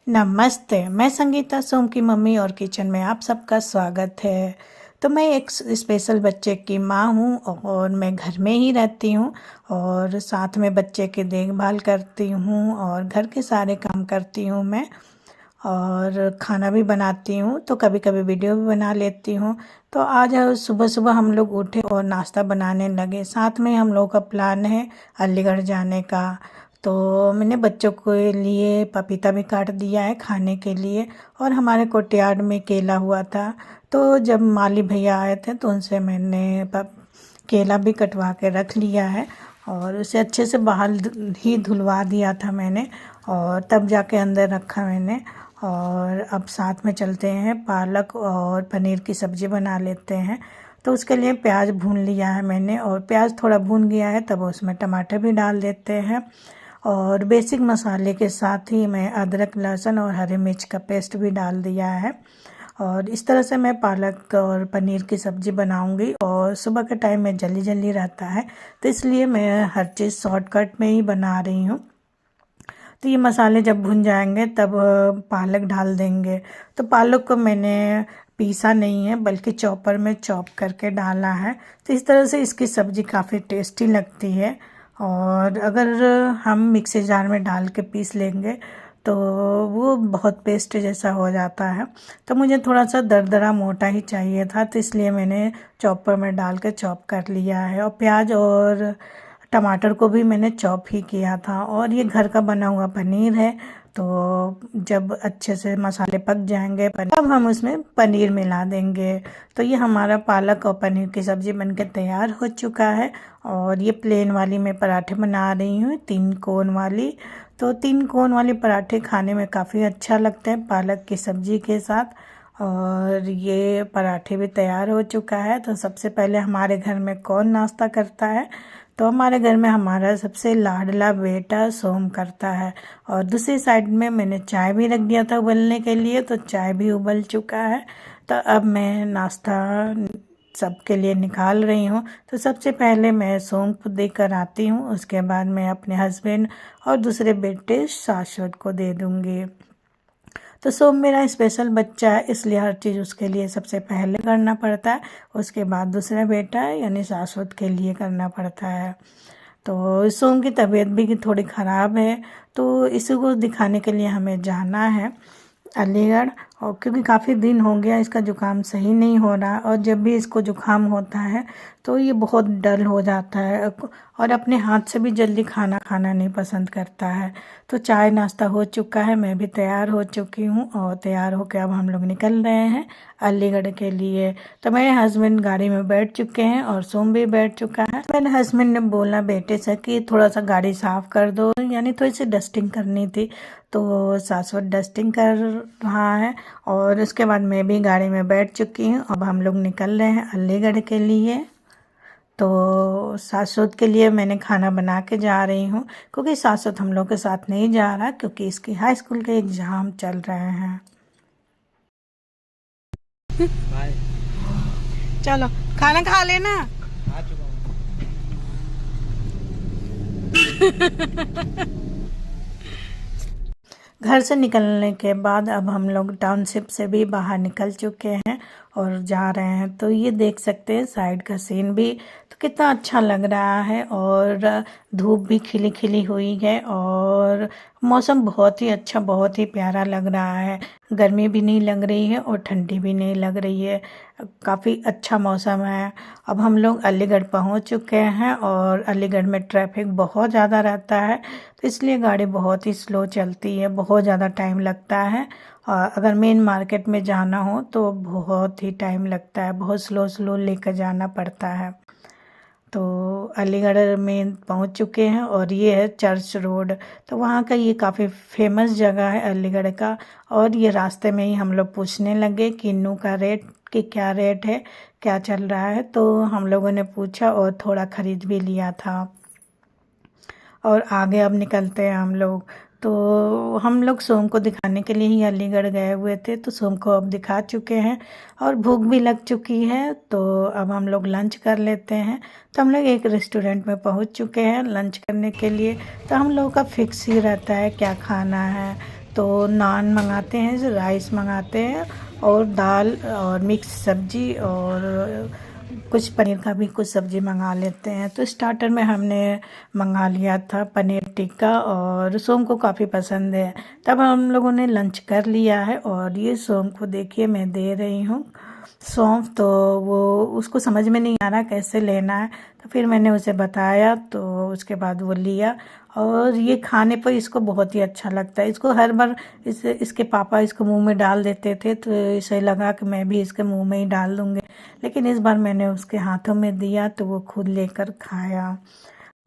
नमस्ते, मैं संगीता सोम की मम्मी और किचन में आप सबका स्वागत है। तो मैं एक स्पेशल बच्चे की माँ हूँ और मैं घर में ही रहती हूँ और साथ में बच्चे की देखभाल करती हूँ और घर के सारे काम करती हूँ मैं और खाना भी बनाती हूँ, तो कभी कभी वीडियो भी बना लेती हूँ। तो आज सुबह सुबह हम लोग उठे और नाश्ता बनाने लगे। साथ में हम लोग का प्लान है अलीगढ़ जाने का। तो मैंने बच्चों के लिए पपीता भी काट दिया है खाने के लिए और हमारे कोर्टयार्ड में केला हुआ था। तो जब माली भैया आए थे तो उनसे मैंने केला भी कटवा के रख लिया है और उसे अच्छे से बाहर ही धुलवा दिया था मैंने और तब जाके अंदर रखा मैंने। और अब साथ में चलते हैं, पालक और पनीर की सब्ज़ी बना लेते हैं। तो उसके लिए प्याज भून लिया है मैंने और प्याज थोड़ा भून गया है तब उसमें टमाटर भी डाल देते हैं और बेसिक मसाले के साथ ही मैं अदरक लहसुन और हरी मिर्च का पेस्ट भी डाल दिया है। और इस तरह से मैं पालक और पनीर की सब्ज़ी बनाऊंगी और सुबह के टाइम में जल्दी जल्दी रहता है तो इसलिए मैं हर चीज़ शॉर्टकट में ही बना रही हूँ। तो ये मसाले जब भुन जाएंगे तब पालक डाल देंगे। तो पालक को मैंने पीसा नहीं है बल्कि चॉपर में चॉप करके डाला है। तो इस तरह से इसकी सब्ज़ी काफ़ी टेस्टी लगती है और अगर हम मिक्सी जार में डाल के पीस लेंगे तो वो बहुत पेस्ट जैसा हो जाता है। तो मुझे थोड़ा सा दरदरा मोटा ही चाहिए था तो इसलिए मैंने चॉपर में डाल के चॉप कर लिया है और प्याज और टमाटर को भी मैंने चॉप ही किया था। और ये घर का बना हुआ पनीर है तो जब अच्छे से मसाले पक जाएंगे तब हम उसमें पनीर मिला देंगे। तो ये हमारा पालक और पनीर की सब्ज़ी बनकर तैयार हो चुका है। और ये प्लेन वाली मैं पराठे बना रही हूँ, 3 कोन वाली। तो 3 कोन वाले पराठे खाने में काफ़ी अच्छा लगता है पालक की सब्ज़ी के साथ। और ये पराठे भी तैयार हो चुका है। तो सबसे पहले हमारे घर में कौन नाश्ता करता है, तो हमारे घर में हमारा सबसे लाडला बेटा सोम करता है। और दूसरी साइड में मैंने चाय भी रख दिया था उबलने के लिए, तो चाय भी उबल चुका है। तो अब मैं नाश्ता सबके लिए निकाल रही हूँ। तो सबसे पहले मैं सोम को देकर आती हूँ, उसके बाद मैं अपने हस्बैंड और दूसरे बेटे शाश्वत को दे दूँगी। तो सोम मेरा स्पेशल बच्चा है इसलिए हर चीज़ उसके लिए सबसे पहले करना पड़ता है, उसके बाद दूसरा बेटा है यानी शाश्वत के लिए करना पड़ता है। तो सोम की तबीयत भी थोड़ी ख़राब है तो इसी को दिखाने के लिए हमें जाना है अलीगढ़। और क्योंकि काफ़ी दिन हो गया इसका ज़ुकाम सही नहीं हो रहा और जब भी इसको ज़ुकाम होता है तो ये बहुत डल हो जाता है और अपने हाथ से भी जल्दी खाना खाना नहीं पसंद करता है। तो चाय नाश्ता हो चुका है, मैं भी तैयार हो चुकी हूँ और तैयार होकर अब हम लोग निकल रहे हैं अलीगढ़ के लिए। तो मेरे हस्बैंड गाड़ी में बैठ चुके हैं और सोम भी बैठ चुका है। मेरे हस्बैंड ने बोला बेटे से कि थोड़ा सा गाड़ी साफ़ कर दो, यानी थोड़ी सी डस्टिंग करनी थी। तो शाश्वत डस्टिंग कर रहा है और उसके बाद मैं भी गाड़ी में बैठ चुकी हूँ। अब हम लोग निकल रहे हैं अलीगढ़ के लिए। तो शाश्वत के लिए मैंने खाना बना के जा रही हूँ क्योंकि शाश्वत हम लोग के साथ नहीं जा रहा क्योंकि इसकी हाई स्कूल के एग्ज़ाम चल रहे हैं। बाय। चलो खाना खा लेना। आ चुका हूँ। घर से निकलने के बाद अब हम लोग टाउनशिप से भी बाहर निकल चुके हैं और जा रहे हैं। तो ये देख सकते हैं साइड का सीन भी तो कितना अच्छा लग रहा है और धूप भी खिली खिली हुई है और मौसम बहुत ही अच्छा, बहुत ही प्यारा लग रहा है। गर्मी भी नहीं लग रही है और ठंडी भी नहीं लग रही है, काफ़ी अच्छा मौसम है। अब हम लोग अलीगढ़ पहुंच चुके हैं और अलीगढ़ में ट्रैफिक बहुत ज़्यादा रहता है तो इसलिए गाड़ी बहुत ही स्लो चलती है, बहुत ज़्यादा टाइम लगता है। और अगर मेन मार्केट में जाना हो तो बहुत ही टाइम लगता है, बहुत स्लो स्लो लेकर जाना पड़ता है। तो अलीगढ़ में पहुंच चुके हैं और ये है चर्च रोड। तो वहाँ का ये काफ़ी फेमस जगह है अलीगढ़ का। और ये रास्ते में ही हम लोग पूछने लगे किन्नू का रेट कि क्या रेट है, क्या चल रहा है। तो हम लोगों ने पूछा और थोड़ा ख़रीद भी लिया था और आगे अब निकलते हैं हम लोग। तो हम लोग सोम को दिखाने के लिए ही अलीगढ़ गए हुए थे तो सोम को अब दिखा चुके हैं और भूख भी लग चुकी है तो अब हम लोग लंच कर लेते हैं। तो हम लोग एक रेस्टोरेंट में पहुंच चुके हैं लंच करने के लिए। तो हम लोगों का फिक्स ही रहता है क्या खाना है। तो नान मंगाते हैं, राइस मंगाते हैं और दाल और मिक्स सब्जी और कुछ पनीर का भी कुछ सब्जी मंगा लेते हैं। तो स्टार्टर में हमने मंगा लिया था पनीर टिक्का और सोम को काफ़ी पसंद है। तब हम लोगों ने लंच कर लिया है और ये सोम को देखिए मैं दे रही हूँ सौंफ। तो वो उसको समझ में नहीं आ रहा कैसे लेना है, तो फिर मैंने उसे बताया तो उसके बाद वो लिया और ये खाने पर इसको बहुत ही अच्छा लगता है। इसको हर बार इसके पापा इसको मुंह में डाल देते थे, तो इसे लगा कि मैं भी इसके मुंह में ही डाल दूँगी, लेकिन इस बार मैंने उसके हाथों में दिया तो वो खुद लेकर खाया।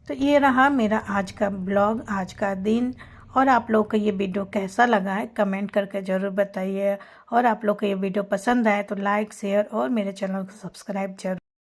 तो ये रहा मेरा आज का ब्लॉग, आज का दिन। और आप लोग को ये वीडियो कैसा लगा है कमेंट करके ज़रूर बताइए। और आप लोग को ये वीडियो पसंद आए तो लाइक शेयर और मेरे चैनल को सब्सक्राइब जरूर